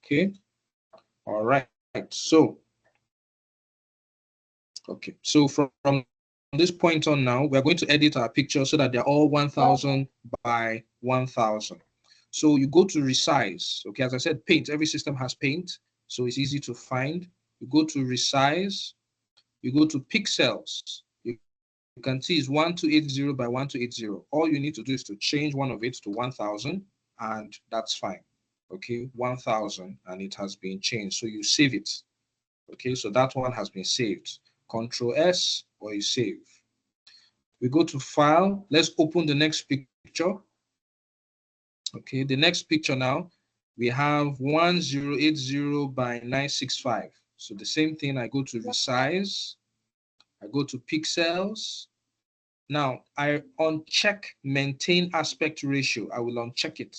Okay. All right. So, okay. So from this point on now, we're going to edit our picture so that they're all 1000 by 1000. So you go to resize. Okay. As I said, paint, every system has paint. So it's easy to find. You go to resize. You go to pixels. You can see it's 1280 by 1280. All you need to do is to change one of it to 1000, and that's fine. Okay, 1000, and it has been changed. So you save it. Okay, so that one has been saved. Control S, or you save. We go to File. Let's open the next picture. Okay, the next picture now, we have 1080 by 965. So the same thing, I go to resize. I go to pixels. Now, I uncheck maintain aspect ratio. I will uncheck it.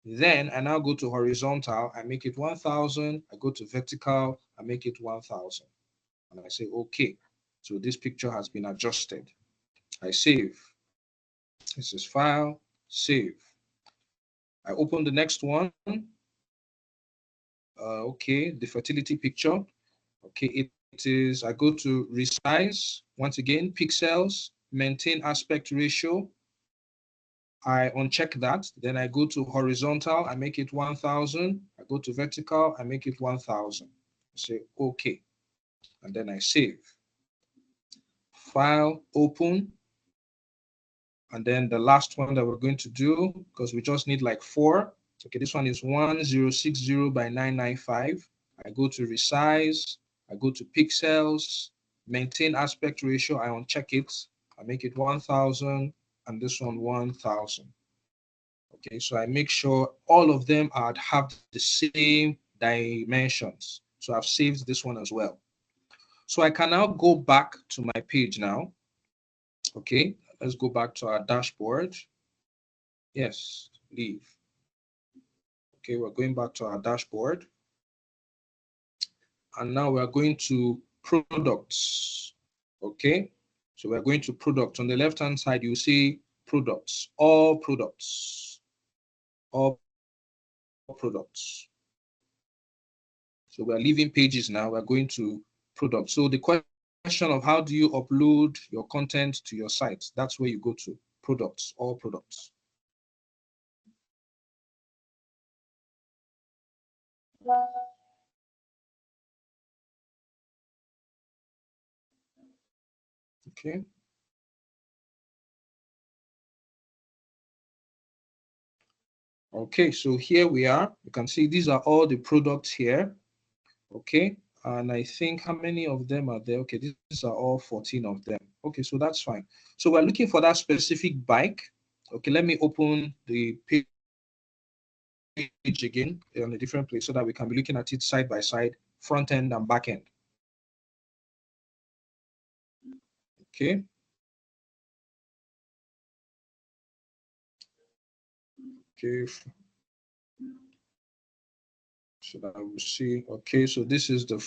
Then I now go to horizontal. I make it 1000. I go to vertical. I make it 1000. And I say, okay. So this picture has been adjusted. I save. This is File, Save. I open the next one. Okay, the fertility picture. Okay, it is, I go to resize. Once again, pixels, maintain aspect ratio. I uncheck that. Then I go to horizontal. I make it 1000. I go to vertical. I make it 1000. I say, okay. And then I save. File, open. And then the last one that we're going to do, because we just need like 4. Okay, this one is 1060 by 995. I go to resize. I go to pixels, maintain aspect ratio. I uncheck it. I make it 1000, and this one 1000. Okay, so I make sure all of them have the same dimensions. So I've saved this one as well. So I can now go back to my page now. Okay, let's go back to our dashboard. Yes, leave. Okay, we're going back to our dashboard. And now we're going to products. Okay, so we're going to products. On the left-hand side, you see products, all products, all products. So we're leaving pages now. We're going to products. So the question of how do you upload your content to your site? That's where you go to products, all products. Okay. Okay, so here we are. You can see these are all the products here. Okay, and I think how many of them are there? Okay, these are all 14 of them. Okay, so that's fine. So we're looking for that specific bike. Okay, let me open the page again on a different place so that we can be looking at it side by side, front end and back end. Okay. Okay. So that we see. Okay, so this is the.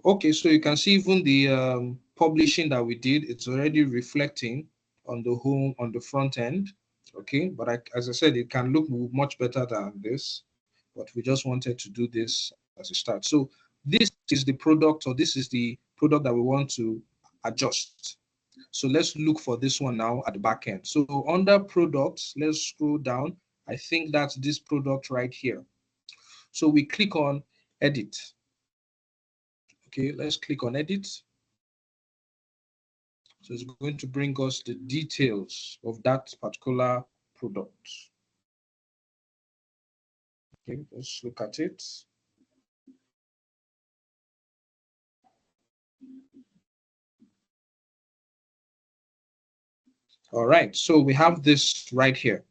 Okay, so you can see even the publishing that we did. It's already reflecting on the home on the front end. Okay, but as I said, it can look much better than this. But we just wanted to do this as a start. So this is the product, or this is the product that we want to adjust. So let's look for this one now at the back end. So under products, let's scroll down. I think that's this product right here. So we click on edit. Okay, let's click on edit. So it's going to bring us the details of that particular product. Okay, let's look at it. All right, so we have this right here.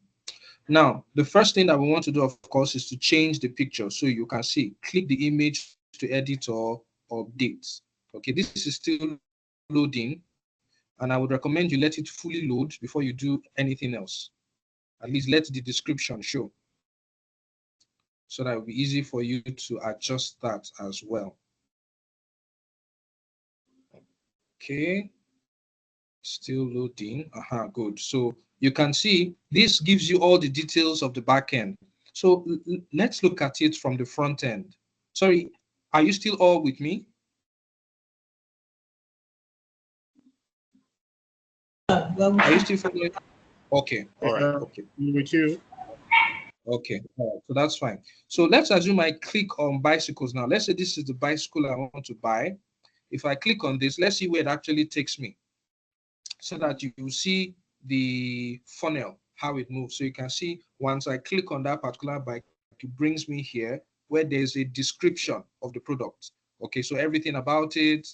Now, the first thing that we want to do, of course, is to change the picture. So you can see, click the image to edit or update. Okay, this is still loading, and I would recommend you let it fully load before you do anything else. At least let the description show, so that it will be easy for you to adjust that as well. Okay, still loading. Good. So you can see this gives you all the details of the backend. So let's look at it from the front end. Sorry, are you still all with me? Are you still following? Okay, all right, okay. With you. Okay, all right, so that's fine. So let's assume I click on bicycles now. Let's say this is the bicycle I want to buy. If I click on this, let's see where it actually takes me, so that you will see the funnel, how it moves. So you can see once I click on that particular bike, it brings me here where there's a description of the product. Okay, so everything about it,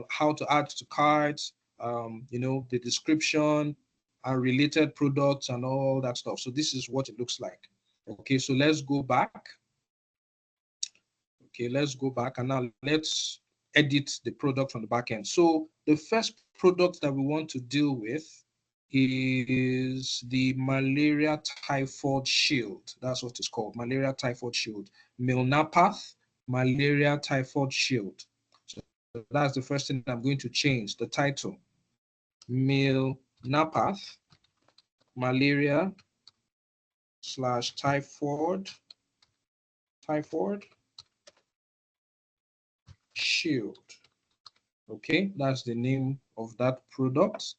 how to add to carts, the description and related products and all that stuff. So this is what it looks like. Okay, so let's go back. Okay, let's go back and now let's edit the product on the back end. So the first product that we want to deal with is the malaria typhoid shield. That's what it's called, malaria typhoid shield. Milnapath malaria typhoid shield. So that's the first thing I'm going to change, the title. Milnapath malaria / typhoid shield. Okay, that's the name of that product.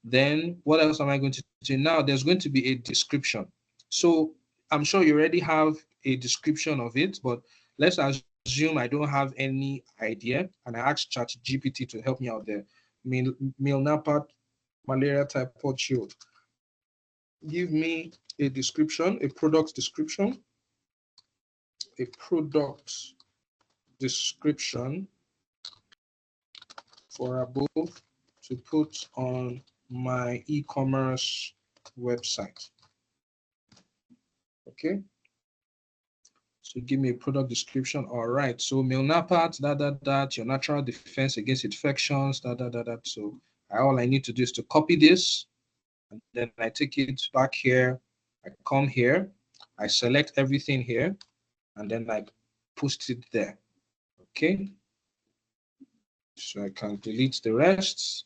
Then what else am I going to do? Now there's going to be a description. So I'm sure you already have a description of it, but let's assume I don't have any idea and I ask ChatGPT to help me out there. Milnapath malaria typhoid shield. Give me a description, a product description, for above to put on my e-commerce website. Okay. So give me a product description. All right. So Milnapath, your natural defense against infections, So all I need to do is to copy this, and then I take it back here. I come here, I select everything here, and then I post it there. Okay. So I can delete the rest.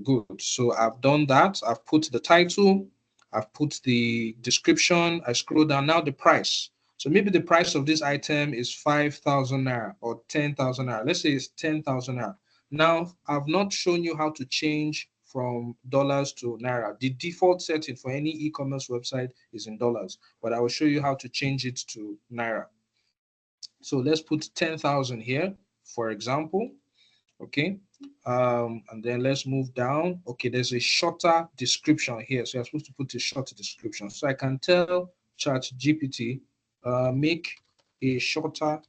Good. So I've done that. I've put the title, I've put the description, I scroll down. Now the price. So maybe the price of this item is 5,000 naira or 10,000 naira. Let's say it's 10,000 naira. Now I've not shown you how to change from dollars to naira. The default setting for any e-commerce website is in dollars, but I will show you how to change it to naira. So let's put 10,000 here, for example. Okay, and then let's move down. Okay, there's a shorter description here, so you're supposed to put a shorter description. So I can tell ChatGPT, make a shorter,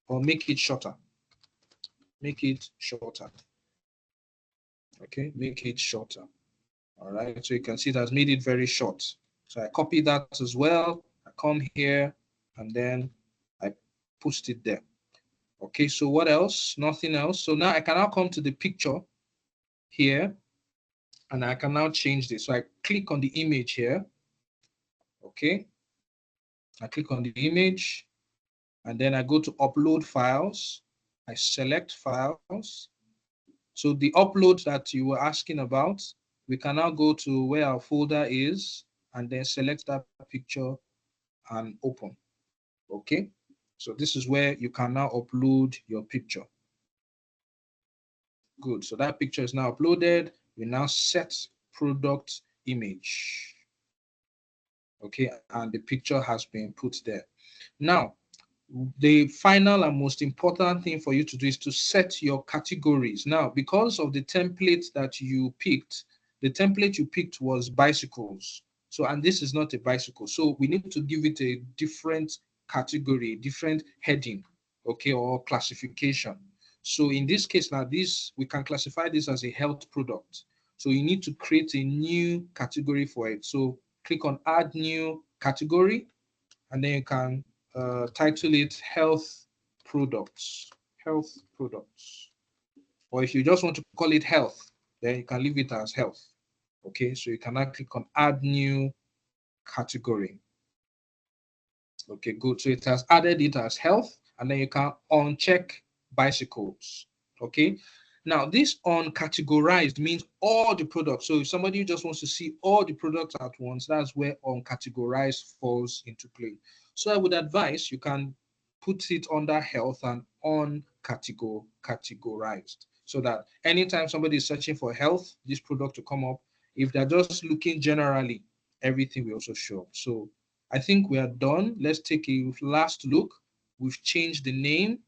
or make it shorter. Make it shorter. Okay, make it shorter. All right, so you can see it has made it very short. So I copy that as well. I come here and then I post it there. Okay, so what else? Nothing else. So now I can now come to the picture here, and I can now change this. So I click on the image here. Okay. I click on the image, and then I go to upload files. I select files. So the upload that you were asking about, we can now go to where our folder is and then select that picture and open. Okay. So this is where you can now upload your picture. Good. So that picture is now uploaded. We now set product image. Okay, and the picture has been put there. Now, the final and most important thing for you to do is to set your categories. Now, because of the template that you picked, the template you picked was bicycles. So, and this is not a bicycle. So we need to give it a different category, different heading, okay, or classification. So in this case, now this, we can classify this as a health product. So you need to create a new category for it. So click on add new category, and then you can title it health products. Or if you just want to call it health, then you can leave it as health. Okay, so you can now click on add new category. Okay, good. So it has added it as health, and then you can uncheck bicycles. Okay, Now, this uncategorized means all the products. So if somebody just wants to see all the products at once, that's where uncategorized falls into play. So I would advise you can put it under health and uncategorized, so that anytime somebody is searching for health, this product will come up. If they're just looking generally, everything will also show up. So I think we are done. Let's take a last look. We've changed the name.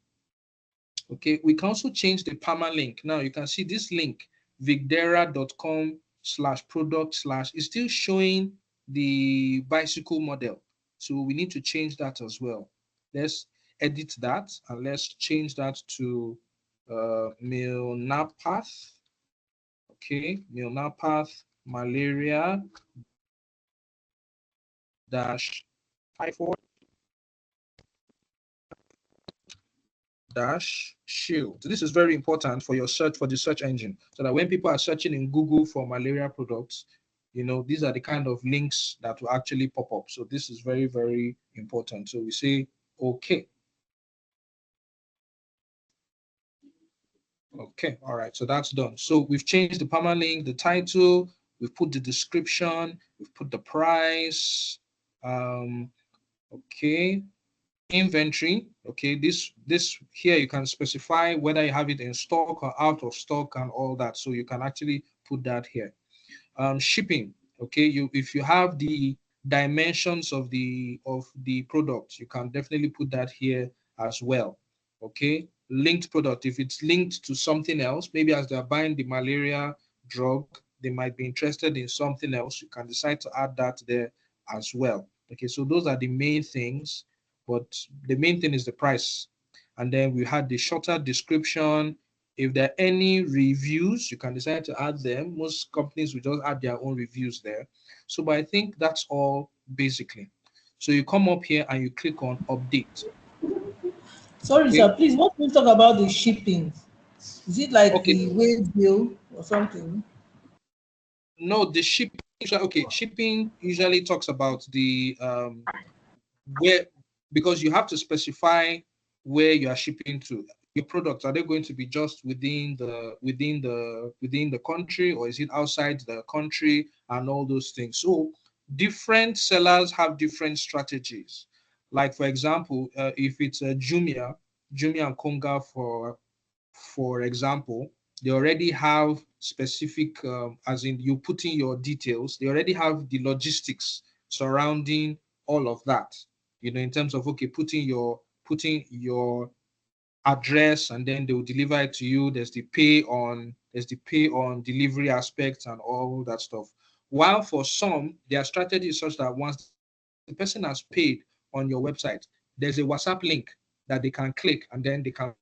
Okay, we can also change the permalink. Now you can see this link, vigdera.com/product/ is still showing the bicycle model. So we need to change that as well. Let's edit that and let's change that to Milnapath. Okay, Milnapath malaria dash typhoid dash shield. This is very important for your search, for the search engine, so that when people are searching in Google for malaria products, you know, these are the kind of links that will actually pop up. So this is very, very important. So we say, okay. Okay, all right, so that's done. So we've changed the permalink, the title, we've put the description, we've put the price. Okay, inventory. Okay, this here you can specify whether you have it in stock or out of stock and all that, so you can actually put that here. Shipping. Okay, if you have the dimensions of the product, you can definitely put that here as well. Okay, linked product, if it's linked to something else, maybe as they're buying the malaria drug, they might be interested in something else, you can decide to add that there as well. Okay, so those are the main things, but the main thing is the price. And then we had the shorter description. If there are any reviews, you can decide to add them. Most companies will just add their own reviews there. So, but I think that's all basically. So you come up here and you click on update. Sorry, Okay. sir. Please, what do you talk about the shipping? Is it like Okay. the weight bill or something? No, the shipping. Okay, shipping usually talks about the where, because you have to specify where you are shipping to. Your products, are they going to be just within the country, or is it outside the country, and all those things. So different sellers have different strategies. Like for example, if it's a Jumia and Konga, for example, they already have specific, as in you put in your details, they already have the logistics surrounding all of that. You know, in terms of, okay, putting your address, and then they will deliver it to you. There's the pay on delivery aspects and all that stuff. While for some, their strategy is such that once the person has paid on your website, there's a WhatsApp link that they can click, and then they can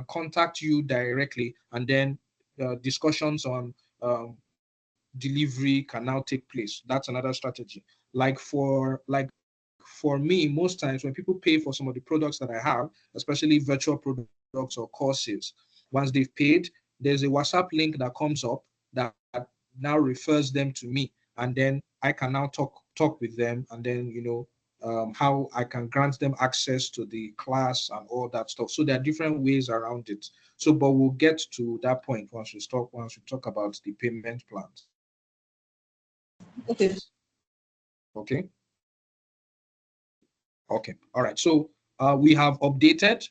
contact you directly, and then discussions on delivery can now take place. That's another strategy. Like for me, most times when people pay for some of the products that I have, especially virtual products or courses, once they've paid, there's a WhatsApp link that comes up that now refers them to me, and then I can now talk with them, and then how I can grant them access to the class and all that stuff. So there are different ways around it. So, but we'll get to that point once we talk about the payment plans. Okay. Okay. Okay. All right. So we have updated.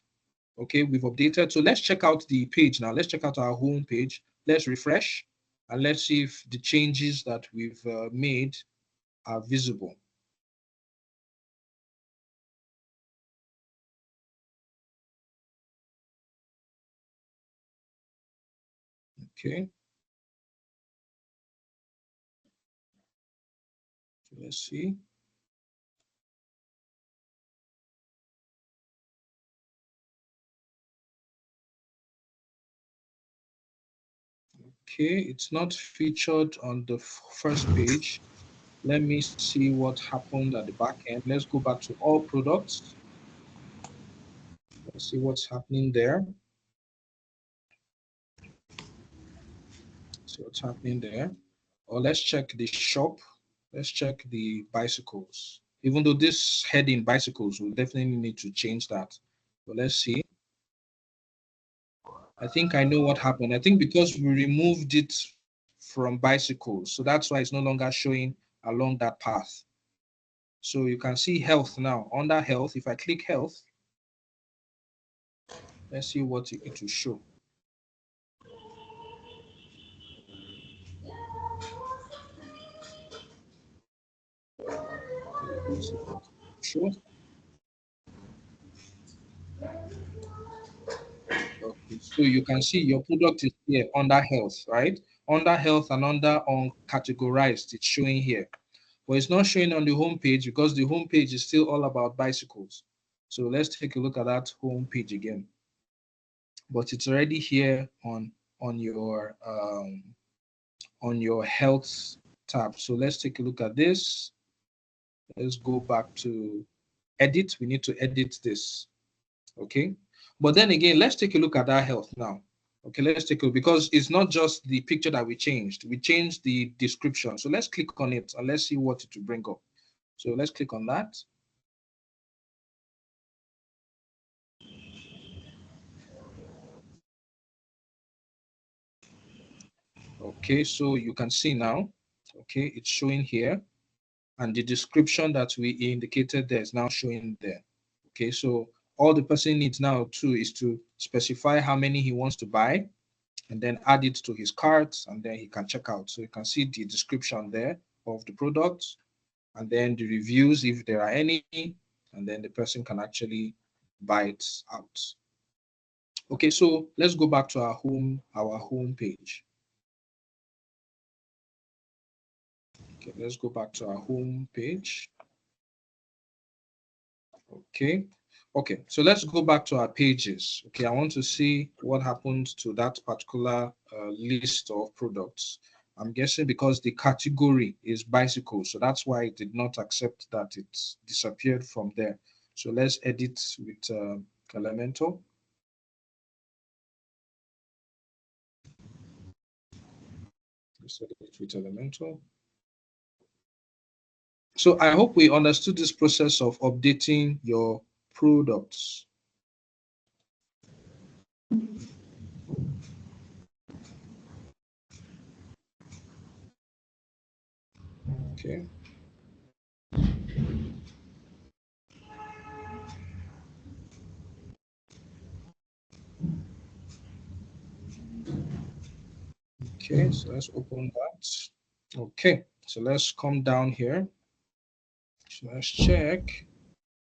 Okay, we've updated. So let's check out the page now. Let's check out our home page. Let's refresh and let's see if the changes that we've made are visible. Okay. So let's see. Okay, it's not featured on the first page. Let me see what happened at the back end. Let's go back to all products. Let's see what's happening there. See what's happening there. Or let's check the shop. Let's check the bicycles. Even though this heading bicycles, we'll definitely need to change that. But let's see. I think I know what happened. I think because we removed it from bicycles, so that's why it's no longer showing along that path. So you can see health now. Under health, if I click health, let's see what it will show. Sure. Okay, so you can see your product is here under health, right? Under health and under on categorized, it's showing here. But it's not showing on the home page because the home page is still all about bicycles. So let's take a look at that home page again. But it's already here on your health tab. So let's take a look at this. Let's go back to edit. We need to edit this. Okay. But then again, let's take a look at our health now. Okay, let's take a look because it's not just the picture that we changed. We changed the description. So let's click on it and let's see what it will bring up. So let's click on that. Okay, so you can see now, okay, it's showing here. And the description that we indicated there is now showing there. Okay, so all the person needs now too is to specify how many he wants to buy and then add it to his cart and then he can check out. So you can see the description there of the product and then the reviews if there are any, and then the person can actually buy it out. Okay, so let's go back to our home page. Okay, let's go back to our home page. Okay. Okay, so let's go back to our pages. Okay, I want to see what happened to that particular list of products. I'm guessing because the category is bicycle, so that's why it did not accept that it disappeared from there. So let's edit with Elementor. Let's edit with Elementor. So I hope we understood this process of updating your products. Okay. Okay, so let's open that. Okay, so let's come down here. So let's check.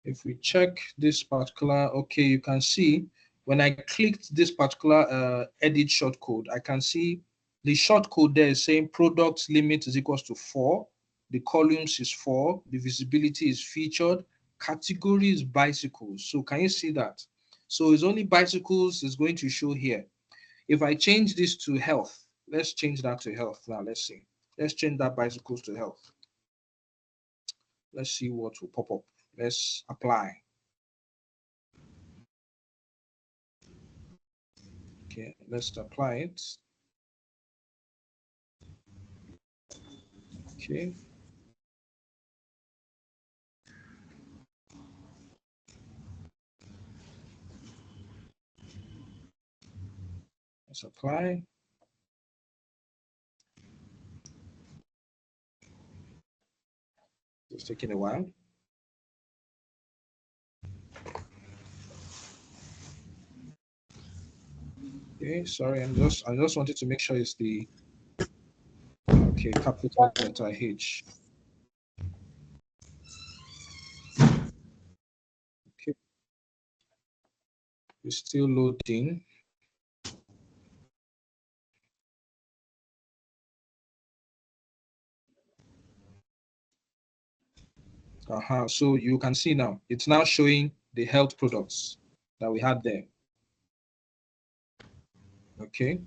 If we check this particular, okay, you can see when I clicked this particular edit shortcode, I can see the shortcode there is saying product limit is equals to 4. The columns is 4. The visibility is featured. Category is bicycles. So can you see that? So it's only bicycles is going to show here. If I change this to health, let's change that to health now. Let's see. Let's change that bicycles to health. Let's see what will pop up. Let's apply. Okay, let's apply it. Okay. Let's apply. It's taking a while. Okay, sorry, I just wanted to make sure it's the okay, capital letter H. Okay, it's still loading. So you can see now, it's now showing the health products that we had there. Okay.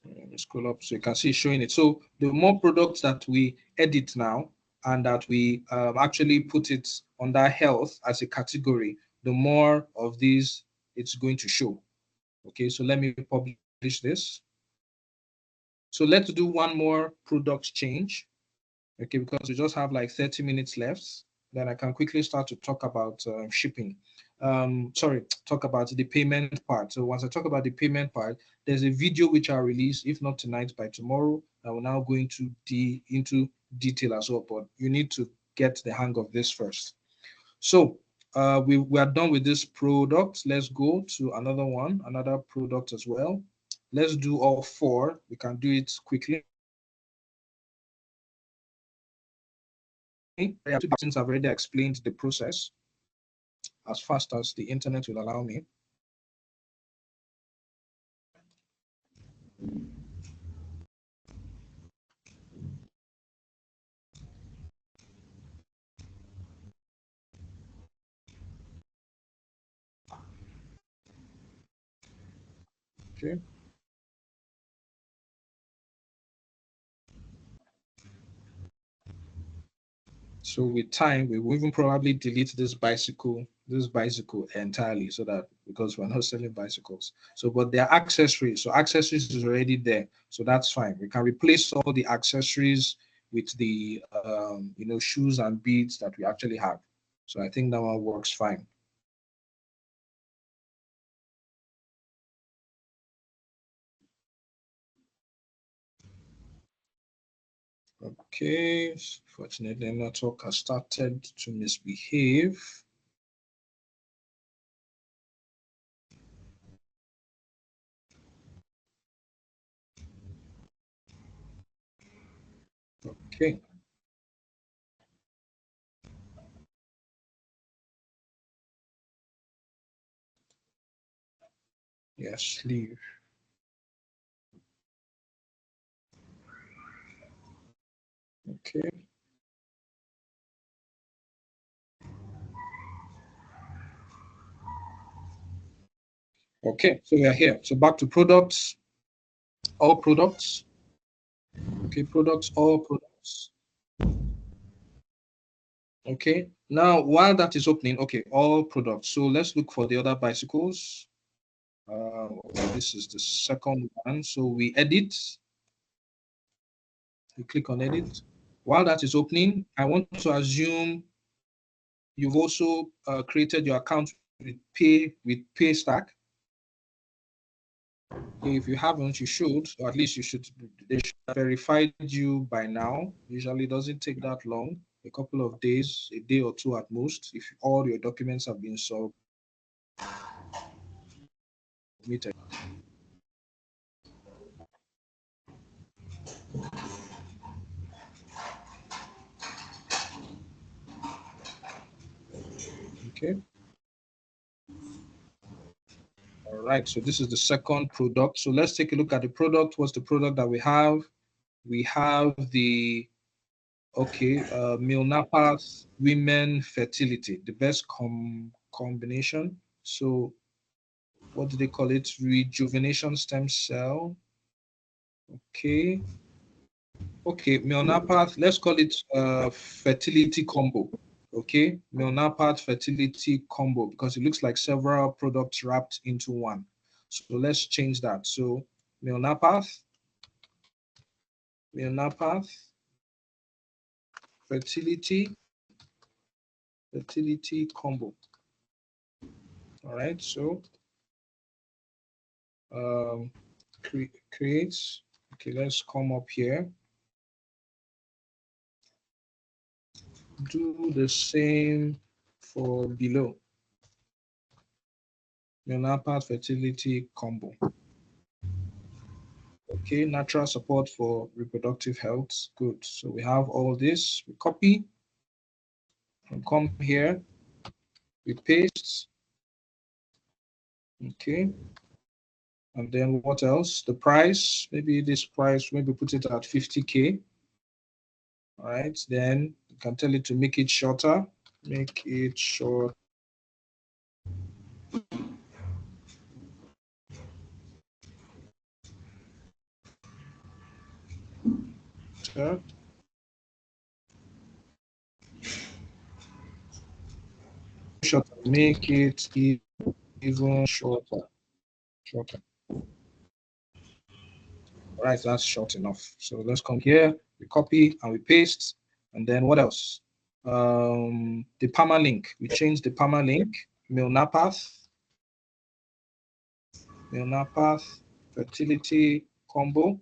Let me scroll up so you can see showing it. So the more products that we edit now and that we actually put it under health as a category, the more of these it's going to show. Okay, so let me publish this. So let's do one more product change. Okay, because we just have like 30 minutes left. then I can quickly start to talk about shipping. Talk about the payment part. So once I talk about the payment part, there's a video which I'll release, if not tonight, by tomorrow. I will now go into detail as well, but you need to get the hang of this first. So we are done with this product. Let's go to another product as well. Let's do all four. We can do it quickly. Since I've already explained the process as fast as the internet will allow me. Okay. So with time, we will even probably delete this bicycle entirely, so that, because we're not selling bicycles. So, but they're accessories. So accessories is already there. So that's fine. We can replace all the accessories with the shoes and beads that we actually have. So I think that one works fine. Okay, fortunately, network has started to misbehave. Okay. Yes, leave. Okay. Okay, so we are here. So back to products, all products. Okay, products, all products. Okay, now while that is opening, okay, all products. So let's look for the other bicycles. Okay, this is the second one. So we edit. We click on edit. While that is opening, I want to assume you've also created your account with Paystack. If you haven't, you should, or at least you should. They should have verified you by now. Usually, it doesn't take that long. A couple of days, a day or two at most, if all your documents have been submitted. Okay. All right. So this is the second product. So let's take a look at the product. What's the product that we have? We have the Milnapath Women Fertility, the best combination. So what do they call it? Rejuvenation stem cell. Okay. Okay, Milnapath, let's call it fertility combo. Okay, Milnapath fertility combo, because it looks like several products wrapped into one. So let's change that. So Milnapath fertility combo. All right, so create. Okay, let's come up here. Do the same for below. Milnapath fertility combo. Okay, natural support for reproductive health. Good. So we have all this. We copy and come here. We paste. Okay. And then what else? The price. Maybe this price, maybe put it at 50K. All right. Then you can tell it to make it shorter. Make it short. Shorter. Make it even shorter. All right, that's short enough. So let's come here, we copy and we paste. And then what else? the permalink. We changed the permalink, milnapath, fertility combo.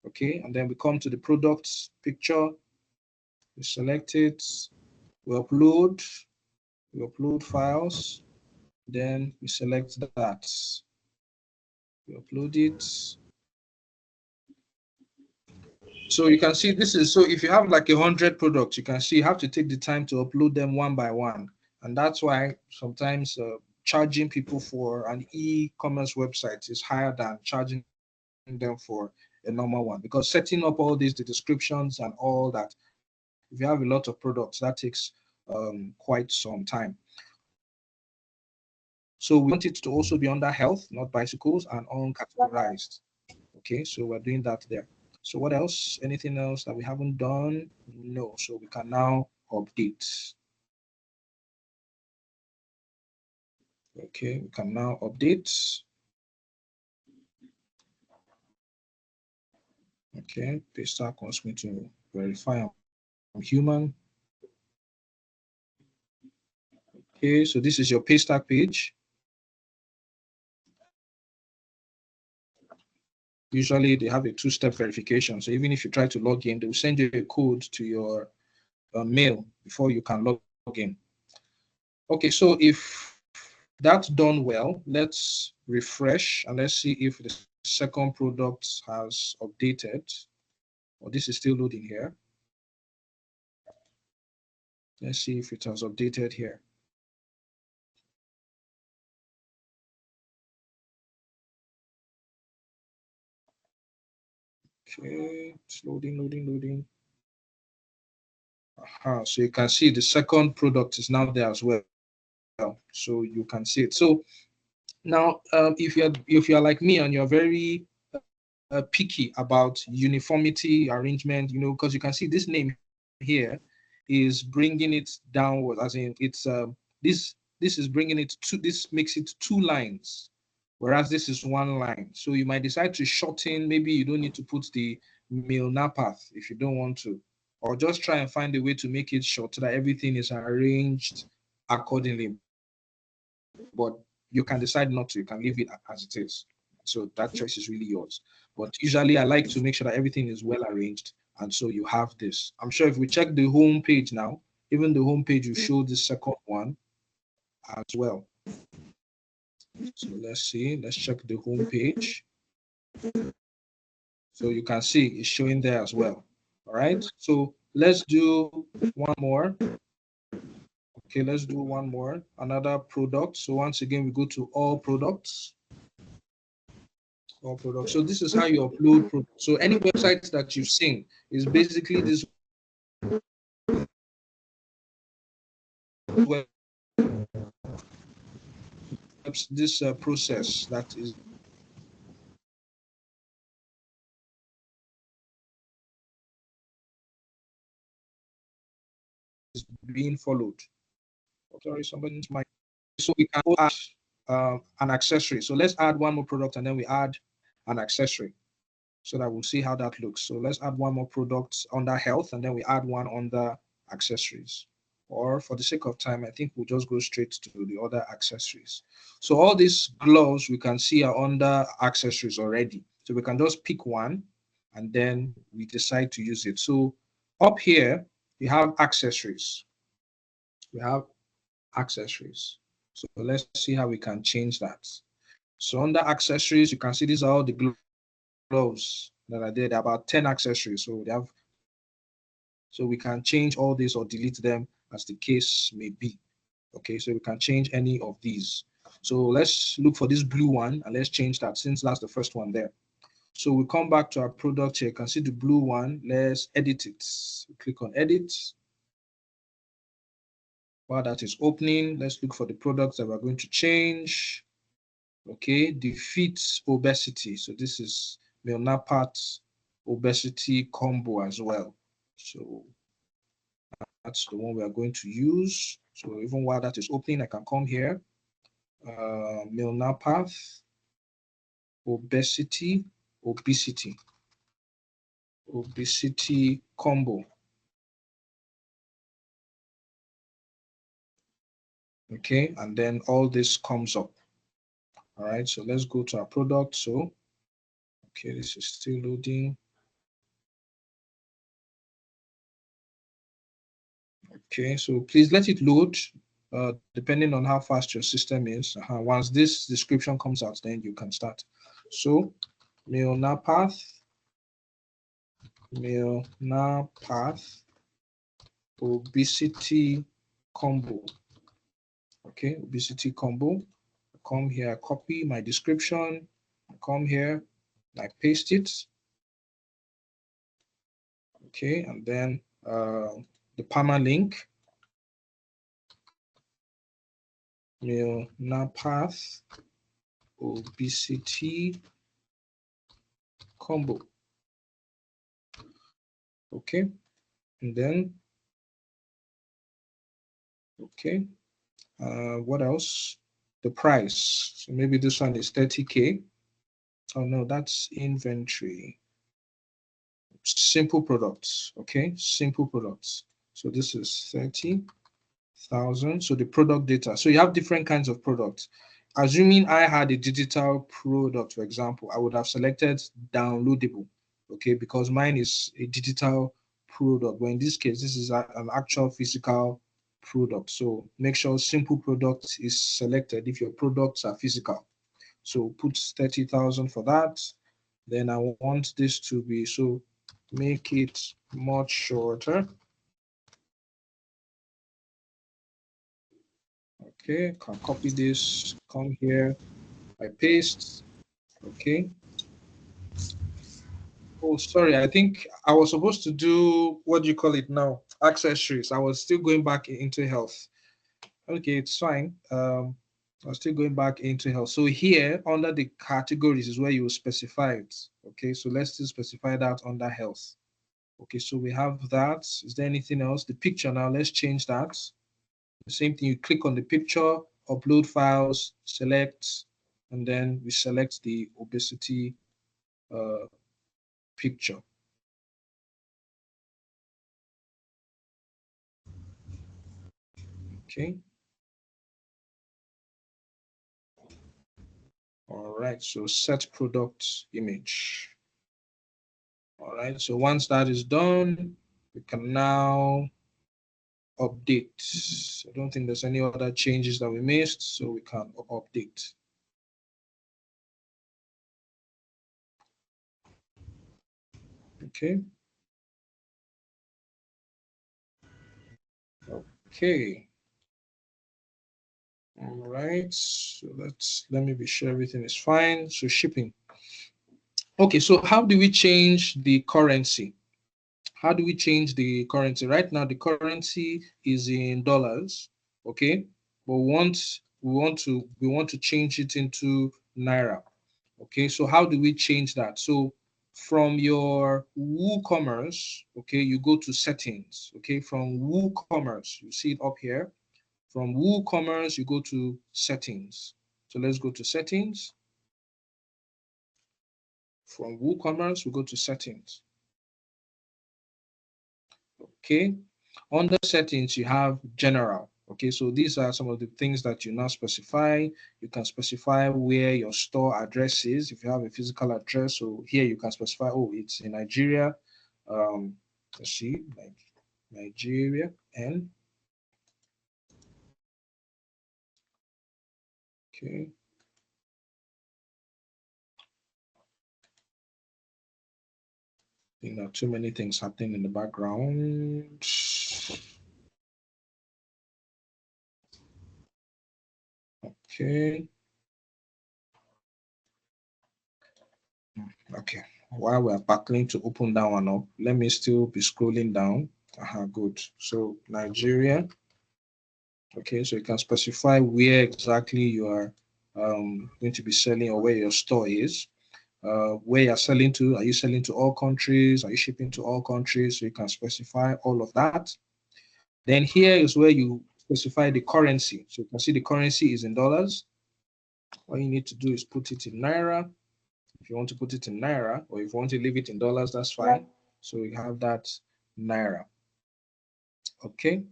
Okay, and then we come to the products picture. We select it. We upload files. Then we select that. We upload it. So you can see this is, so if you have like 100 products, you can see you have to take the time to upload them one by one. And that's why sometimes charging people for an e-commerce website is higher than charging them for a normal one, because setting up all these, the descriptions and all that, if you have a lot of products, that takes quite some time. So we want it to also be under health, not bicycles, and uncategorized. Okay, so we're doing that there. So what else? Anything else that we haven't done? No. So we can now update. Okay, we can now update. Okay, Paystack wants me to verify I'm human. Okay, so this is your Paystack page. Usually they have a two-step verification. So even if you try to log in, they will send you a code to your mail before you can log in. Okay, so if that's done well, let's refresh and let's see if the second product has updated. Or this is still loading here. Let's see if it has updated here. Okay, it's loading. Aha, so you can see the second product is now there as well. So you can see it. So now, if you're like me and you're very picky about uniformity arrangement, you know, because you can see this name here is bringing it downward, as in it's this is bringing it to, this makes it 2 lines, whereas this is 1 line. So you might decide to shorten. Maybe you don't need to put the milnapath if you don't want to, or just try and find a way to make it short so that everything is arranged accordingly. But you can decide not to. You can leave it as it is. So that choice is really yours. But usually I like to make sure that everything is well arranged. And so you have this. I'm sure if we check the home page now, even the home page will show the second one as well. So let's see. Let's check the home page. So you can see it's showing there as well. All right. So let's do one more. Okay, let's do one more. Another product. So once again, we go to all products. All products. So this is how you upload products. So any website that you've seen is basically this web, this process that is being followed. Oh, sorry, somebody's mic. So we can add an accessory. So let's add one more product and then we add an accessory so that we'll see how that looks. So let's add one more product under health and then we add one under accessories. Or for the sake of time, I think we'll just go straight to the other accessories. So all these gloves we can see are under accessories already. So we can just pick one and then we decide to use it. So up here, we have accessories. We have accessories. So let's see how we can change that. So under accessories, you can see these are all the gloves that are there. There are about 10 accessories. So they have, so we can change all these or delete them as the case may be. Okay, so we can change any of these. So let's look for this blue one and let's change that since that's the first one there. So we come back to our product here. You can see the blue one. Let's edit it. Click on edit. While that is opening, let's look for the products that we're going to change. Okay, defeat obesity. So this is milnapath obesity combo as well. So that's the one we are going to use. So even while that is opening, I can come here. Milnapath obesity combo. Okay, and then all this comes up. All right, so let's go to our product. So, okay, this is still loading. Okay, so please let it load, depending on how fast your system is. Once this description comes out, then you can start. So, mail now path, obesity combo. Okay, obesity combo. Come here, copy my description. Come here, I paste it. Okay, and then the permalink. Now path obesity combo. Okay, and then okay, what else? The price. So maybe this one is 30K. Oh no, that's inventory. Simple products. Okay, simple products. So this is 30,000. So the product data. So you have different kinds of products. Assuming I had a digital product, for example, I would have selected downloadable. Okay, because mine is a digital product. But in this case, this is an actual physical product. So make sure simple product is selected if your products are physical. So put 30,000 for that. Then I want this to be, so make it much shorter. Okay, can copy this, come here, I paste. Okay. Oh, sorry, I think I was supposed to do, what do you call it now? Accessories. I was still going back into health. Okay, it's fine. I was still going back into health. So here under the categories is where you will specify it. Okay, so let's still specify that under health. Okay, so we have that. Is there anything else? The picture now, let's change that. The same thing, you click on the picture, upload files, select, and then we select the obesity picture. Okay. All right, so set product image. All right, so once that is done, we can now update. I don't think there's any other changes that we missed, so we can update. Okay. Okay. All right, so let me be sure everything is fine. So shipping. Okay, so how do we change the currency? How do we change the currency? Right now, the currency is in dollars, okay? But we want to change it into naira. Okay, so how do we change that? So from your WooCommerce, okay, you go to settings, okay? From WooCommerce, you see it up here. From WooCommerce, you go to settings. So let's go to settings. From WooCommerce, we go to settings. Okay, under settings, you have general. Okay, so these are some of the things that you now specify. You can specify where your store address is if you have a physical address. So here you can specify, oh, it's in Nigeria. Let's see, like Nigeria and okay. Too many things happening in the background. Okay. Okay. While we're battling to open that one up, let me still be scrolling down. Good. So Nigeria. Okay, so you can specify where exactly you are going to be selling or where your store is. Where you're selling to. Are you selling to all countries? Are you shipping to all countries? So you can specify all of that. Then here is where you specify the currency. So you can see the currency is in dollars. All you need to do is put it in naira. If you want to put it in naira, or if you want to leave it in dollars, that's fine. So you have that naira. Okay.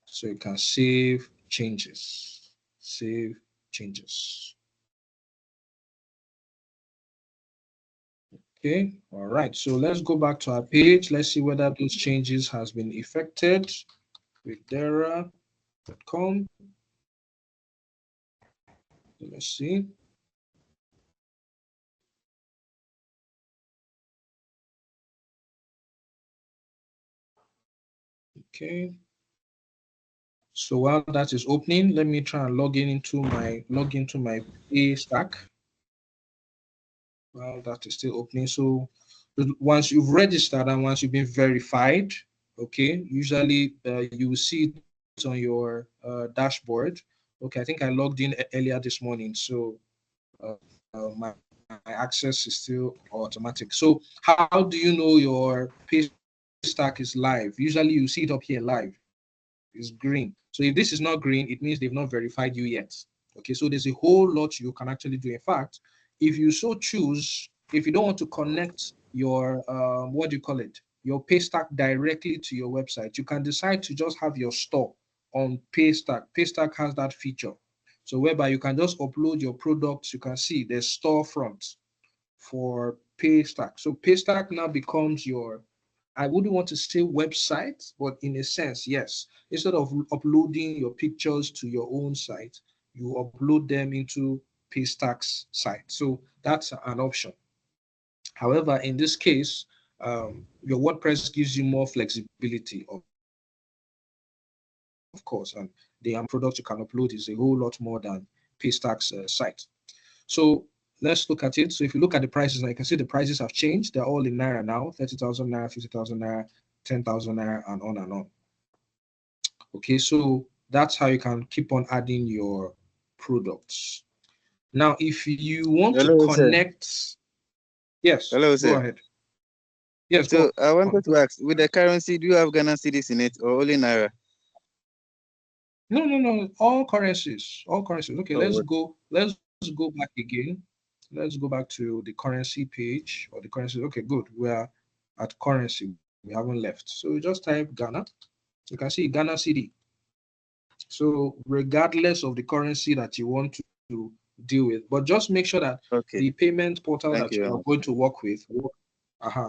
So you can save changes. Save changes. Okay, all right. So let's go back to our page. Let's see whether those changes has been effected with Dera.com. Let's see. Okay. So while that is opening, let me try and log into my Paystack. While that is still opening. So once you've registered and once you've been verified, okay, usually you will see it on your dashboard. Okay, I think I logged in earlier this morning, so my access is still automatic. So how do you know your Paystack is live? Usually you see it up here live. It's green. So if this is not green, it means they've not verified you yet. Okay, so there's a whole lot you can actually do. In fact, if you so choose, if you don't want to connect your what do you call it, your Paystack directly to your website, you can decide to just have your store on Paystack. Paystack has that feature, so whereby you can just upload your products. You can see there's storefront for Paystack. So Paystack now becomes your, I wouldn't want to say website, but in a sense, yes. Instead of uploading your pictures to your own site, you upload them into Paystack's site. So that's an option. However, in this case, your WordPress gives you more flexibility, of course, and the product you can upload is a whole lot more than Paystack's site. So let's look at it. So if you look at the prices now, you can see the prices have changed. They're all in Naira now, 30,000 Naira, 50,000 Naira, 10,000 Naira, and on and on. Okay, so that's how you can keep on adding your products. Now, if you want to Hello, sir. connect, yes, Hello, go sir. ahead. Yes, So go I wanted on. to ask, with the currency, do you have Ghana cedis in it or only Naira? No, all currencies, all currencies. Okay, Oh, let's go back again. Let's go back to the currency page or the currency. Okay, good. We're at currency. We haven't left. So just type Ghana. You can see Ghana cedi. So regardless of the currency that you want to deal with, but just make sure that okay. the payment portal Thank that you you very are much. going to work with.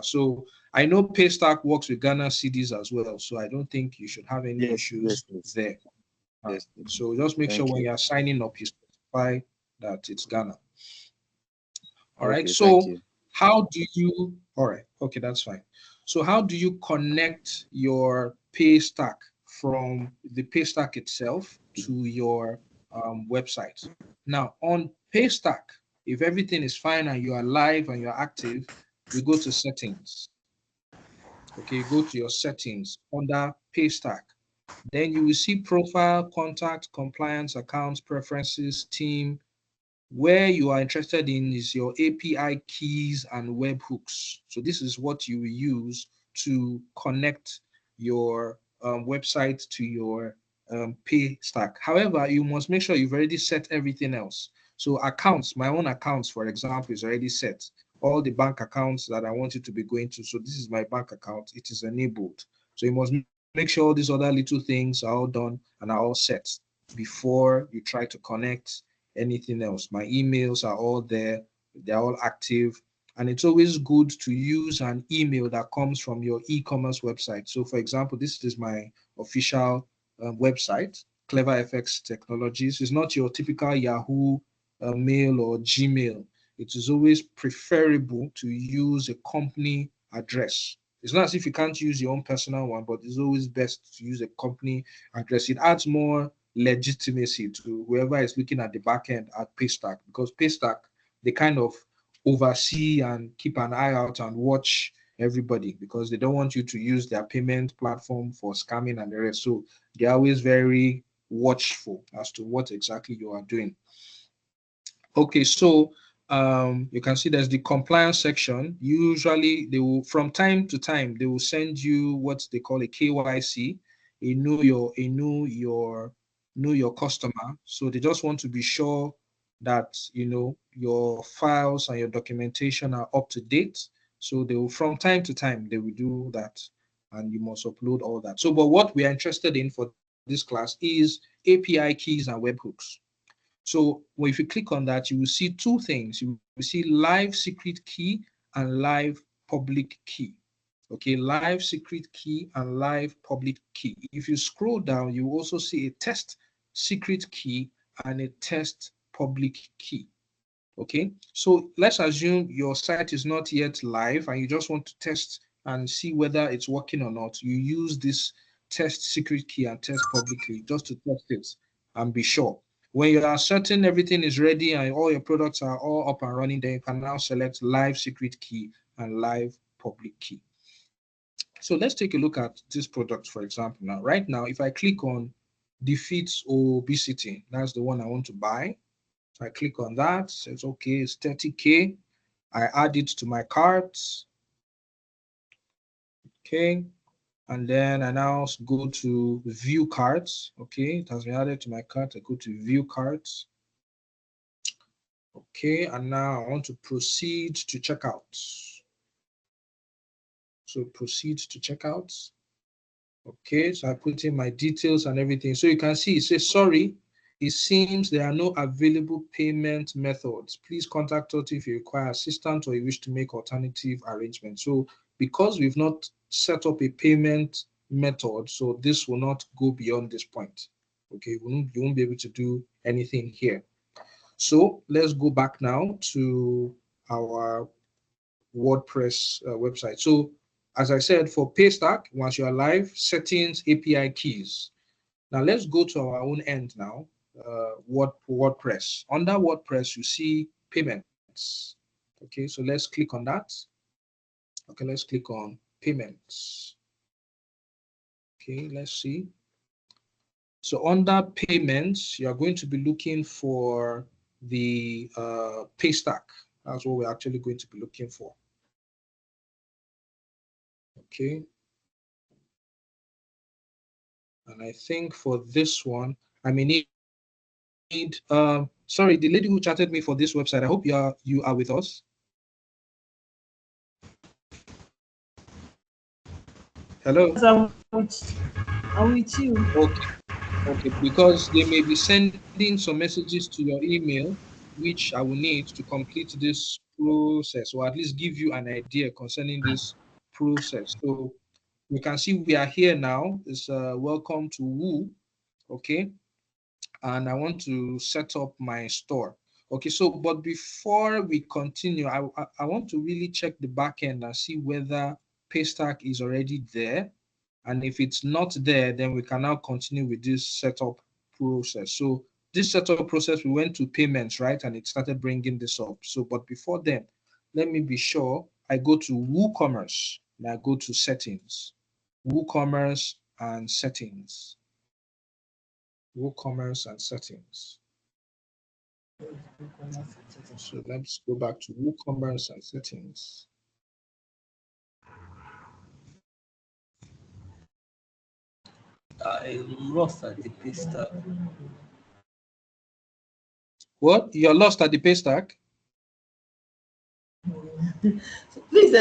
So I know Paystack works with Ghana cedis as well. So I don't think you should have any Yes, issues please. there. Yes, please. So just make sure Thank when you. you are signing up, you specify that it's Ghana. All right. Okay, thank So you. how do you, all right, okay, that's fine. So how do you connect your Paystack from the Paystack itself to your website? Now on Paystack, if everything is fine and you are live and you're active, you go to settings. Okay, you go to your settings under Paystack. Then you will see profile, contact, compliance, accounts, preferences, team. Where you are interested in is your API keys and webhooks. So this is what you will use to connect your website to your Paystack. However, you must make sure you've already set everything else. So accounts, my own accounts, for example, is already set. All the bank accounts that I want you to be going to. So this is my bank account. It is enabled. So you must make sure all these other little things are all done and are all set before you try to connect anything else. My emails are all there, they're all active. And it's always good to use an email that comes from your e-commerce website. So, for example, this is my official website, KlevaFX Technologies. It's not your typical Yahoo mail or Gmail. It is always preferable to use a company address. It's not as if you can't use your own personal one, but it's always best to use a company address. It adds more legitimacy to whoever is looking at the back end at Paystack, because Paystack, they kind of oversee and keep an eye out and watch everybody, because they don't want you to use their payment platform for scamming and the rest. So they're always very watchful as to what exactly you are doing. Okay, so you can see there's the compliance section. Usually they will, from time to time, they will send you what they call a KYC, know your customer. So they just want to be sure that your files and your documentation are up to date. So they will, from time to time, they will do that, and you must upload all that. So, but what we are interested in for this class is API keys and webhooks. So if you click on that, you will see two things. You will see live secret key and live public key. Okay, live secret key and live public key. If you scroll down, you also see a test secret key and a test public key. Okay, so let's assume your site is not yet live and you just want to test and see whether it's working or not. You use this test secret key and test public key just to test it and be sure. When you are certain everything is ready and all your products are all up and running, then you can now select live secret key and live public key. So let's take a look at this product, for example. Now, right now, if I click on defeats obesity, that's the one I want to buy. So I click on that, says, okay, it's 30K. I add it to my cart. Okay. And then I now go to view carts. Okay, it has been added to my cart. I go to view carts. Okay, and now I want to proceed to checkout. So proceed to checkout. Okay, so I put in my details and everything. So you can see it says, sorry, it seems there are no available payment methods. Please contact us if you require assistance or you wish to make alternative arrangements. So because we've not set up a payment method, so this will not go beyond this point. Okay, you won't be able to do anything here. So let's go back now to our WordPress website. So as I said, for Paystack, once you are live, settings, API keys. Now let's go to our own end now, WordPress. Under WordPress, you see payments. Okay, so let's click on that. Okay, let's click on payments. Okay, let's see. So under payments, you are going to be looking for the Paystack. That's what we're actually going to be looking for. Okay. And I think for this one, I may need sorry, the lady who chatted me for this website, I hope you are with us. Hello. I'm with you. Okay, because they may be sending some messages to your email, which I will need to complete this process, or at least give you an idea concerning this process. So you can see we are here now. It's welcome to Woo. Okay. And I want to set up my store. Okay, so but before we continue, I want to really check the back end and see whether Paystack is already there. And if it's not there, then we can now continue with this setup process. So this setup process, we went to payments, right? And it started bringing this up. So, but before then, let me be sure I go to WooCommerce and I go to settings, WooCommerce and settings. WooCommerce and settings. So let's go back to WooCommerce and settings. I'm lost at the Paystack. What? You're lost at the Paystack? Please,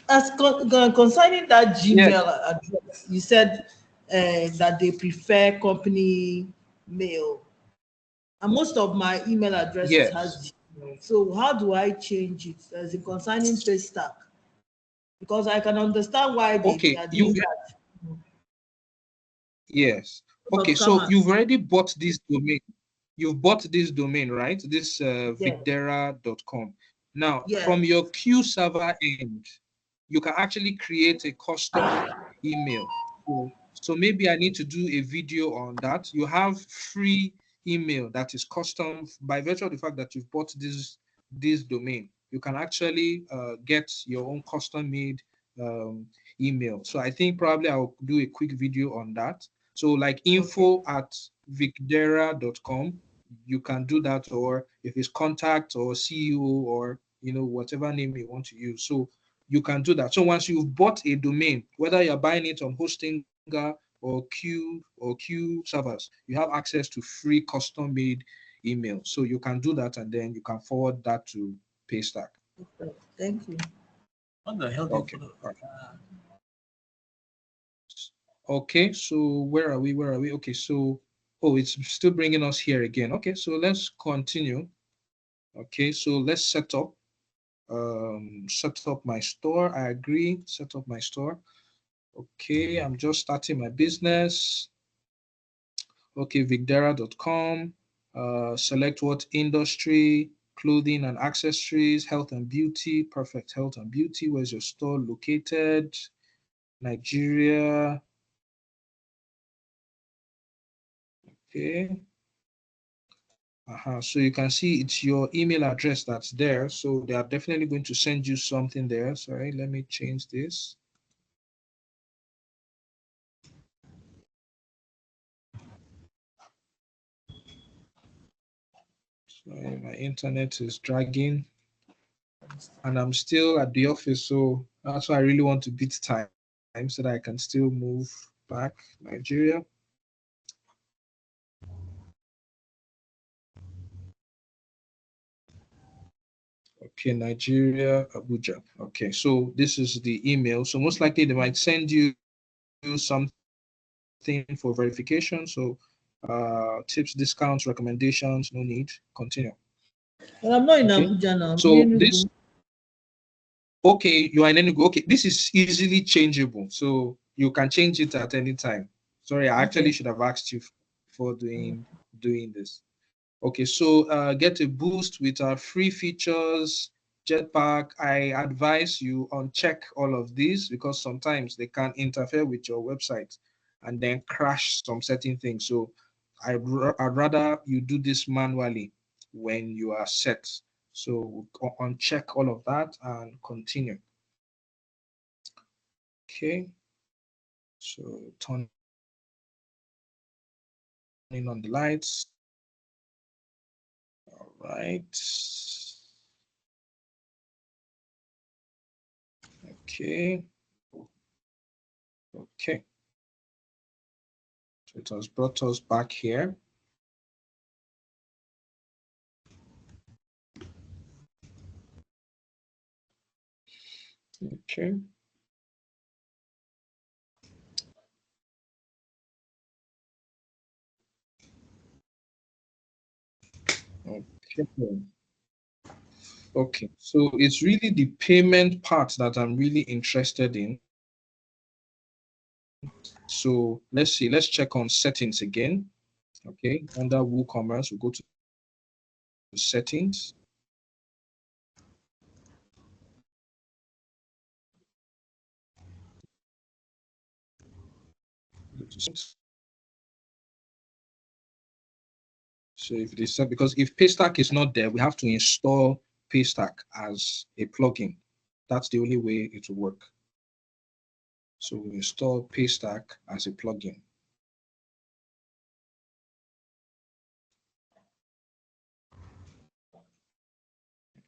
as concerning that Gmail Yes. address, you said that they prefer company mail, and most of my email addresses Yes. has Gmail. So how do I change it as in concerning Paystack? Because I can understand why they are doing that. Yes. Okay, so you've already bought this domain. You've bought this domain, right? This Vicdera.com. Now, from your Q server end, you can actually create a custom email. So maybe I need to do a video on that. You have free email that is custom by virtue of the fact that you've bought this domain. You can actually get your own custom made email. So I think probably I'll do a quick video on that. So like info@vicdera.com, you can do that, or if it's contact or CEO or whatever name you want to use. So you can do that. So once you've bought a domain, whether you're buying it on Hostinger or Q servers, you have access to free custom made email. So you can do that and then you can forward that to Paystack. Thank you. What the hell? Okay. Okay, so where are we? Okay, so Oh, it's still bringing us here again. Okay, so let's continue. Okay, so let's set up my store. I agree, set up my store. Okay, I'm just starting my business. Okay, vicdera.com. Select what industry, clothing and accessories, health and beauty. Perfect, health and beauty. Where's your store located? Nigeria. Okay. So you can see it's your email address that's there. So they are definitely going to send you something there. Sorry, let me change this. Sorry, my internet is dragging and I'm still at the office. So that's why I really want to beat time so that I can still move back Nigeria. Okay, Nigeria, Abuja. Okay, so this is the email. So most likely they might send you something for verification. So tips, discounts, recommendations, no need. Continue. But I'm not in Okay. Abuja now. So this, okay, you are in Enugu. Okay, this is easily changeable. So you can change it at any time. Sorry, I actually should have asked you for doing this. Okay, so get a boost with our free features, Jetpack. I advise you uncheck all of these because sometimes they can interfere with your website and then crash some certain things. So I'd rather you do this manually when you are set. So uncheck all of that and continue. Okay, so turning on the lights. All right. Okay. Okay. So it has brought us back here. Okay. Okay. Okay. So it's really the payment part that I'm really interested in. So let's see. Let's check on settings again. Okay. Under WooCommerce, we'll go to settings. So if they said, because if Paystack is not there, we have to install Paystack as a plugin. That's the only way it will work. So we install Paystack as a plugin.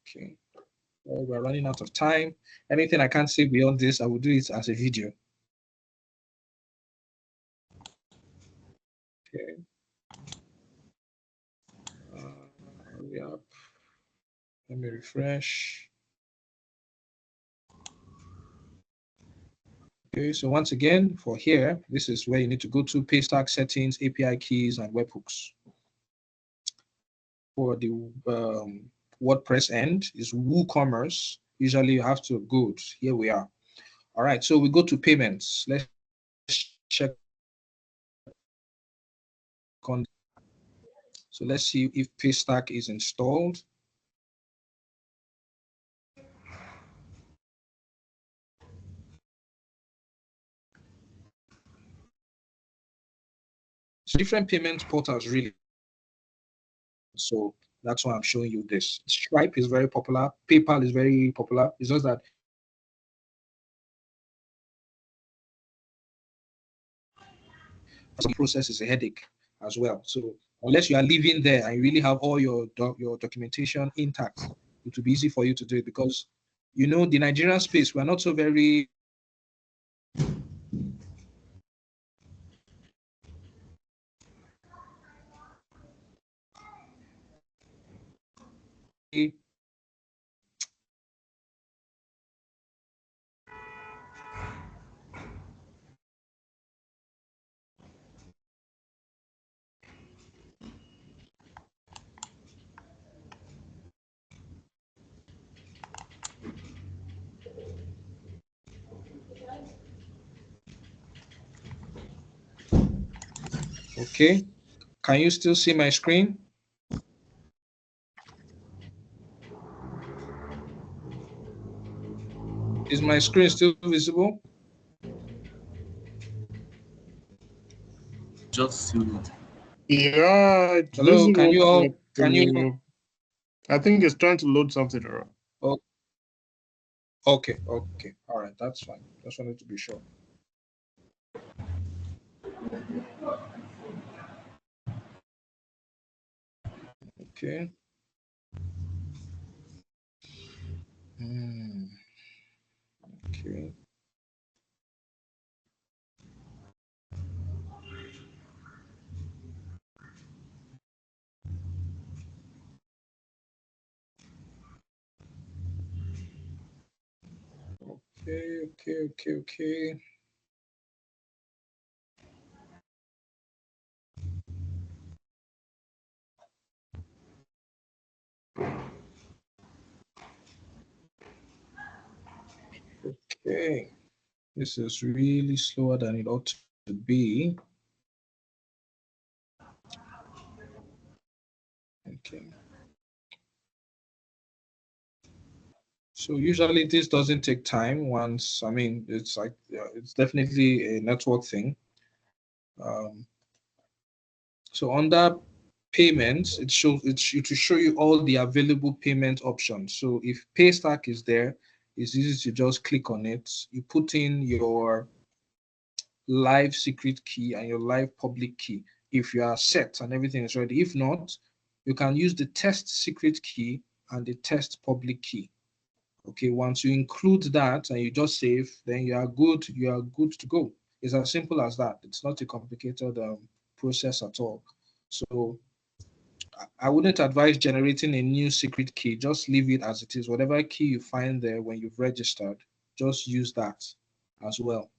Okay. Well, we're running out of time. Anything I can't say beyond this, I will do it as a video. Okay. Hurry up. Let me refresh. Okay, so once again, for here, this is where you need to go to Paystack settings, API keys, and webhooks. For the WordPress end is WooCommerce. Usually you have to go. Here we are. All right, so we go to payments. Let's check on. So let's see if Paystack is installed. So different payment portals really. So that's why I'm showing you this. Stripe is very popular. PayPal is very popular. It's just that the process is a headache as well. So unless you are living there and you really have all your documentation intact, it will be easy for you to do it because you know the Nigerian space, we're not so very Okay, can you still see my screen? Is my screen still visible? Just see it. Yeah, it's Hello, can visible, you all, but can you, I think it's trying to load something around. oh, okay, okay, all right, that's fine. Just wanted to be sure. Okay. Okay. Okay, okay, okay, okay. Okay. This is really slower than it ought to be. Okay. So usually this doesn't take time once, I mean, it's like, yeah, it's definitely a network thing. So under payments, it to show you all the available payment options. So if Paystack is there, it's easy to just click on it. You put in your live secret key and your live public key if you are set and everything is ready. If not, you can use the test secret key and the test public key. Okay, once you include that and you just save, then you are good to go. It's as simple as that. It's not a complicated process at all. So I wouldn't advise generating a new secret key. Just leave it as it is. Whatever key you find there when you've registered, just use that as well.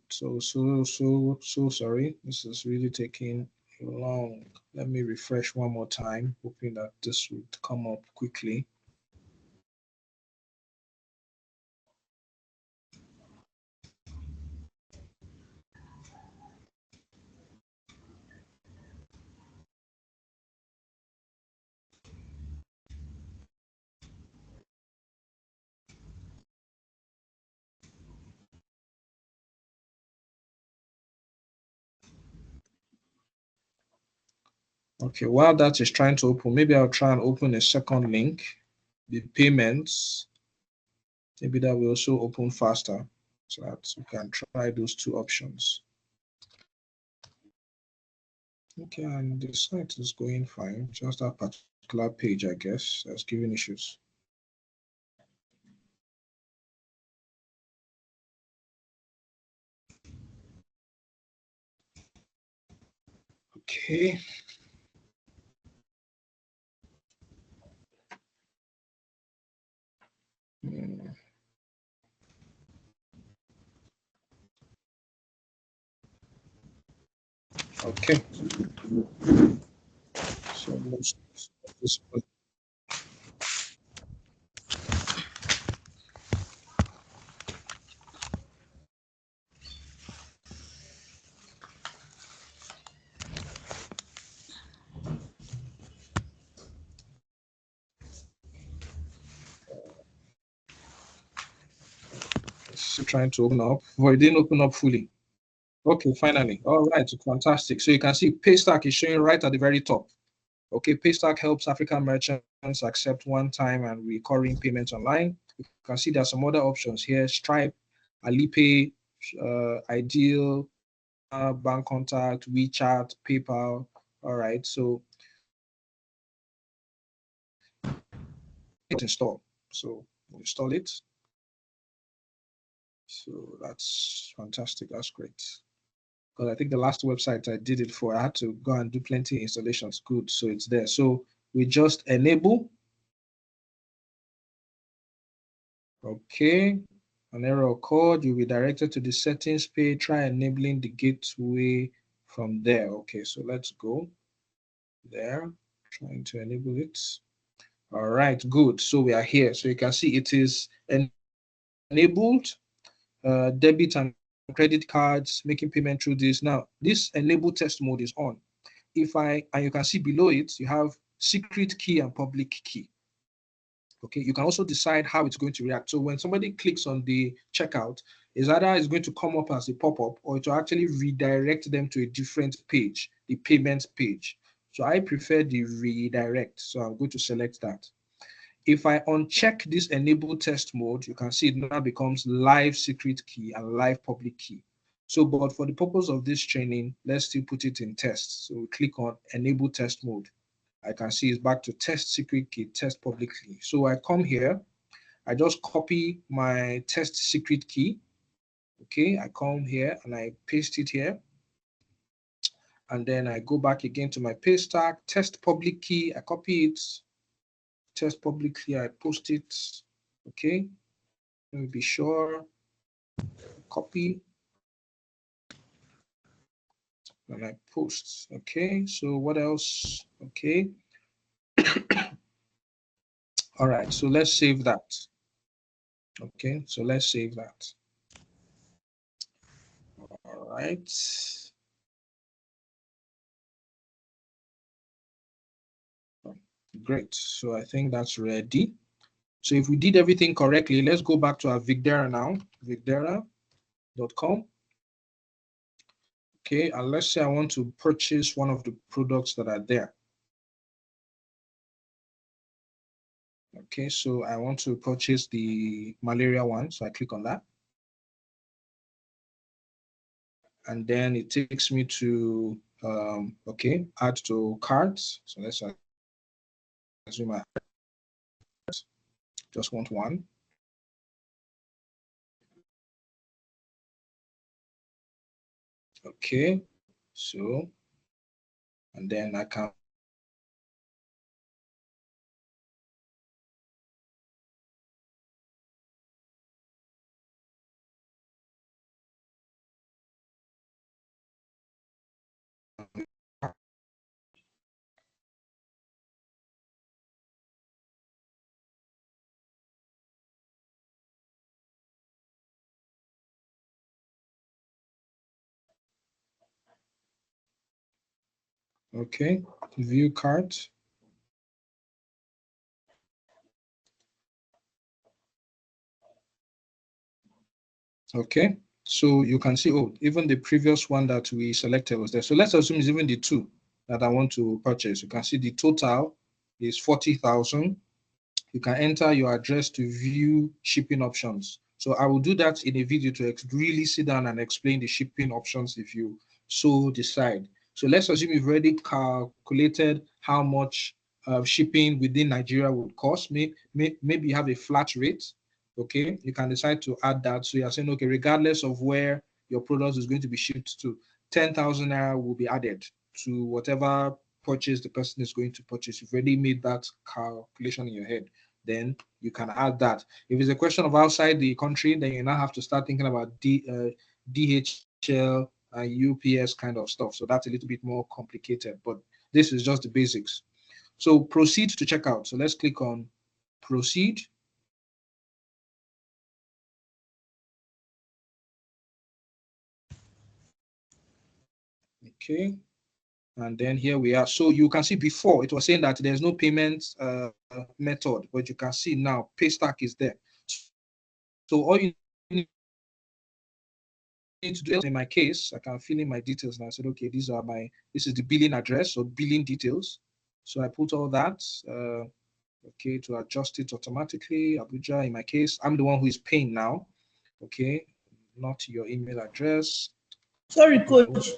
So sorry. This is really taking long. Let me refresh one more time, hoping that this would come up quickly. Okay, while that is trying to open, maybe I'll try and open a second link, the payments. Maybe that will also open faster so that we can try those two options. Okay, and the site is going fine. Just that particular page, I guess, that's giving issues. Okay. Okay. So most of this. Still trying to open up, but it didn't open up fully. Okay, finally. All right, fantastic. So you can see Paystack is showing right at the very top. Okay, Paystack helps African merchants accept one-time and recurring payments online. You can see there's some other options here: Stripe, Alipay, Ideal, Bank Contact, WeChat, PayPal. All right, so install. So install it. So that's fantastic. That's great. Because I think the last website I did it for, I had to go and do plenty of installations. Good, so it's there. So we just enable. Okay, an error occurred. You'll be directed to the settings page. Try enabling the gateway from there. Okay, so let's go there. Trying to enable it. All right, good. So we are here. So you can see it is enabled. Debit and credit cards, making payment through this. Now, this enable test mode is on. And you can see below it, you have secret key and public key. Okay, you can also decide how it's going to react. So when somebody clicks on the checkout, it's going to come up as a pop-up, or to actually redirect them to a different page, the payment page. So I prefer the redirect. So I'm going to select that. If I uncheck this enable test mode, you can see it now becomes live secret key and live public key. So, but for the purpose of this training, let's still put it in test. So we click on enable test mode. I can see it's back to test secret key, test public key. So I come here, I just copy my test secret key. Okay, I come here and I paste it here. And then I go back again to my Paystack, test public key, I copy it, test public key, I post it. Okay, let me be sure. Copy. And I post. Okay, so what else? Okay. All right, so let's save that. Okay, so let's save that. All right. Great, so I think that's ready. So if we did everything correctly, let's go back to our Vigdera now, vigdera.com. Okay, and let's say I want to purchase one of the products that are there. Okay, so I want to purchase the malaria one, so I click on that. And then it takes me to, okay, add to carts. So let's assume I just want one. Okay, so, and then I can okay, view cart. Okay, so you can see, oh, even the previous one that we selected was there. So let's assume it's even the two that I want to purchase. You can see the total is 40,000. You can enter your address to view shipping options. So I will do that in a video to really sit down and explain the shipping options if you so decide. So let's assume you've already calculated how much shipping within Nigeria would cost. Maybe you have a flat rate. Okay, you can decide to add that. So you're saying, okay, regardless of where your product is going to be shipped to, 10,000 naira will be added to whatever purchase the person is going to purchase. You've already made that calculation in your head. Then you can add that. If it's a question of outside the country, then you now have to start thinking about DHL and UPS kind of stuff. So that's a little bit more complicated, but this is just the basics. So proceed to checkout. So let's click on proceed. Okay. And then here we are. So you can see before it was saying that there's no payment method, but you can see now Paystack is there. So all you need to do, in my case, I can fill in my details and I said, okay, this is the billing address or billing details. So I put all that, okay, to adjust it automatically. Abuja, in my case, I'm the one who is paying now. Okay, not your email address. Sorry, coach.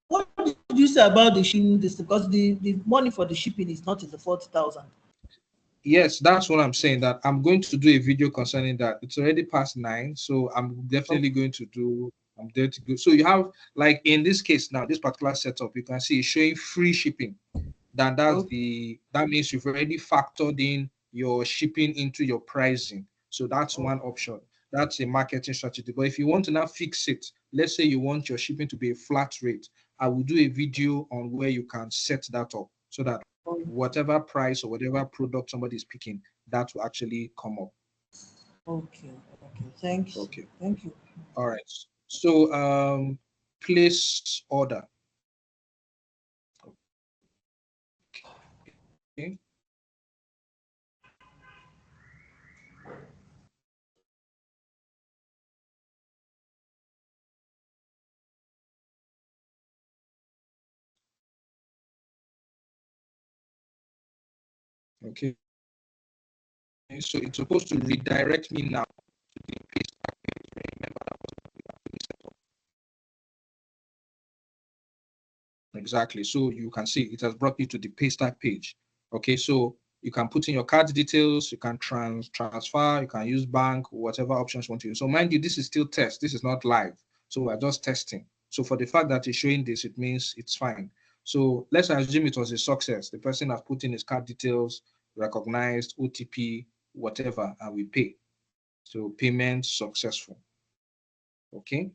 What did you say about the shipping? This because the money for the shipping is not in the 40,000. Yes, that's what I'm saying. That I'm going to do a video concerning that. It's already past 9, so I'm definitely going to do. I'm there to go. So you have, like in this case now, this particular setup, you can see it's showing free shipping. That means you've already factored in your shipping into your pricing. So that's one option. That's a marketing strategy. But if you want to now fix it, let's say you want your shipping to be a flat rate, I will do a video on where you can set that up so that whatever price or whatever product somebody is picking, that will actually come up. Okay. Okay, thanks. Okay. Thank you. All right. So place order. Okay. Okay. So it's supposed to redirect me now to the Paystack page. Remember that was what we actually set up. Exactly. So you can see it has brought me to the Paystack page. Okay. So you can put in your card details, you can transfer, you can use bank, whatever options you want to use. So mind you, this is still test. This is not live. So we're just testing. So for the fact that it's showing this, it means it's fine. So let's assume it was a success. The person has put in his card details, recognized, OTP, whatever, and we pay. So payment successful. Okay.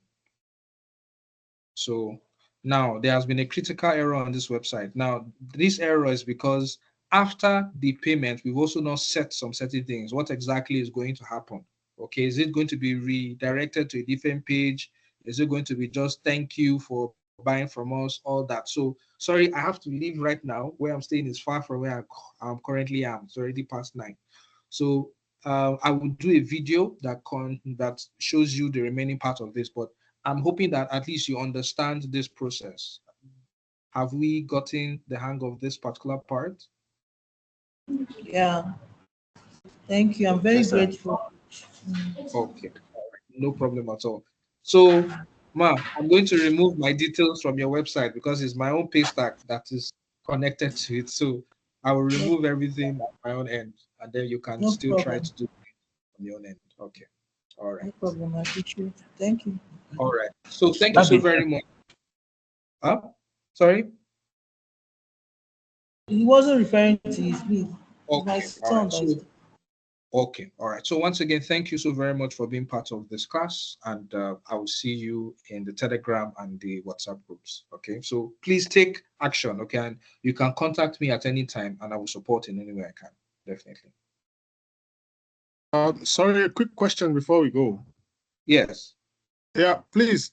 So now there has been a critical error on this website. Now, this error is because after the payment, we've also not set some certain things. What exactly is going to happen? Okay, is it going to be redirected to a different page? Is it going to be just thank you for buying from us? All that. So sorry, I have to leave right now. Where I'm staying is far from where I'm currently am. It's already past 9. So I will do a video that shows you the remaining part of this, but I'm hoping that at least you understand this process. Have we gotten the hang of this particular part? Yeah, thank you. I'm very Yes, sir. grateful. Okay, no problem at all. So, Ma, I'm going to remove my details from your website because it's my own Paystack that is connected to it. So I will No, remove everything at my own end, and then you can no still try problem. to do it on your own end. Okay. All right. No problem. I appreciate it. Thank you. All right. So thank you That so is very much. Huh? Sorry? He wasn't referring to his please. It's my Okay. All right. son that is. So okay, all right. So once again, thank you so very much for being part of this class, and I will see you in the Telegram and the WhatsApp groups. Okay, so please take action. Okay, and you can contact me at any time, and I will support in any way I can. Definitely. sorry, a quick question before we go. Yes. Yeah, please.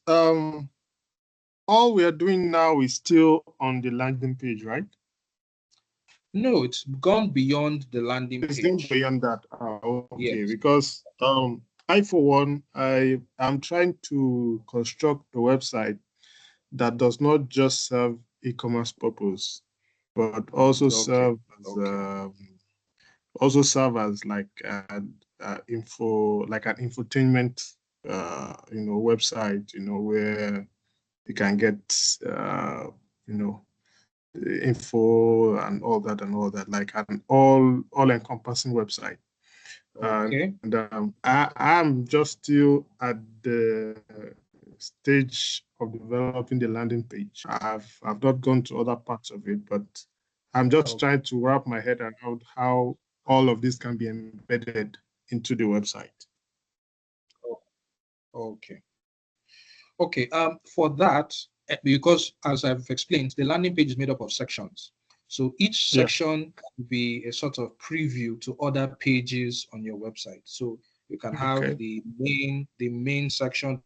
All we are doing now is still on the landing page, right? No, it's gone beyond the landing It's going page. beyond that. Okay, Yes. because I for one, I am trying to construct a website that does not just serve e-commerce purpose, but also Okay. Okay. serve as like like an infotainment website, where you can get you know info and all that, like an all encompassing website. Okay. And I'm just still at the stage of developing the landing page. I've not gone to other parts of it, but I'm just Okay. trying to wrap my head around how all of this can be embedded into the website. Okay. Okay, for that, because as I've explained, the landing page is made up of sections. So each Yeah. section can be a sort of preview to other pages on your website. So you can have Okay. the main section,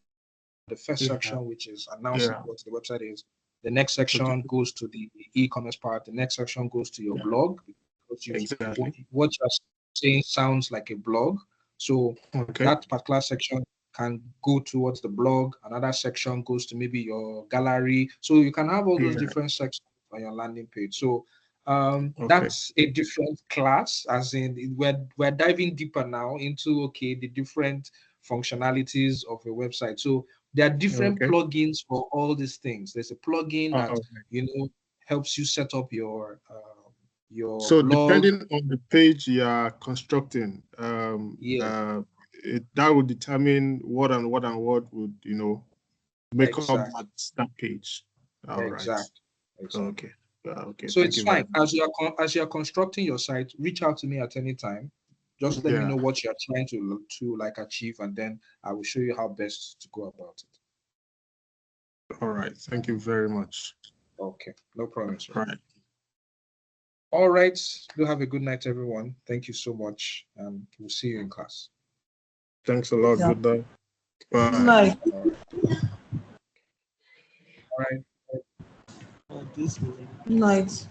the first Yeah. section, which is announcing Yeah. what the website is. The next Okay. section goes to the e-commerce part. The next section goes to your Yeah. blog because Exactly. what you're saying sounds like a blog. So Okay. that particular section can go towards the blog. Another section goes to maybe your gallery. So you can have all those Yeah. different sections on your landing page. So Okay. that's a different class, as in we're diving deeper now into the different functionalities of a website. So there are different Okay. plugins for all these things. There's a plugin that Okay. helps you set up your So blog. depending on the page you are constructing, Yeah, that would determine what would make up exactly, that page. All right. exactly, exactly. Okay. Okay. So Thank it's you very fine much. as you're constructing your site. Reach out to me at any time. Just let me Yeah. know what you're trying to like achieve, and then I will show you how best to go about it. All right. Thank you very much. Okay, no problem, sir. All right. All right. Do have a good night, everyone. Thank you so much, and we'll see you in class. Thanks a lot. Yeah. Good night. Good Bye. night. All right. Good night.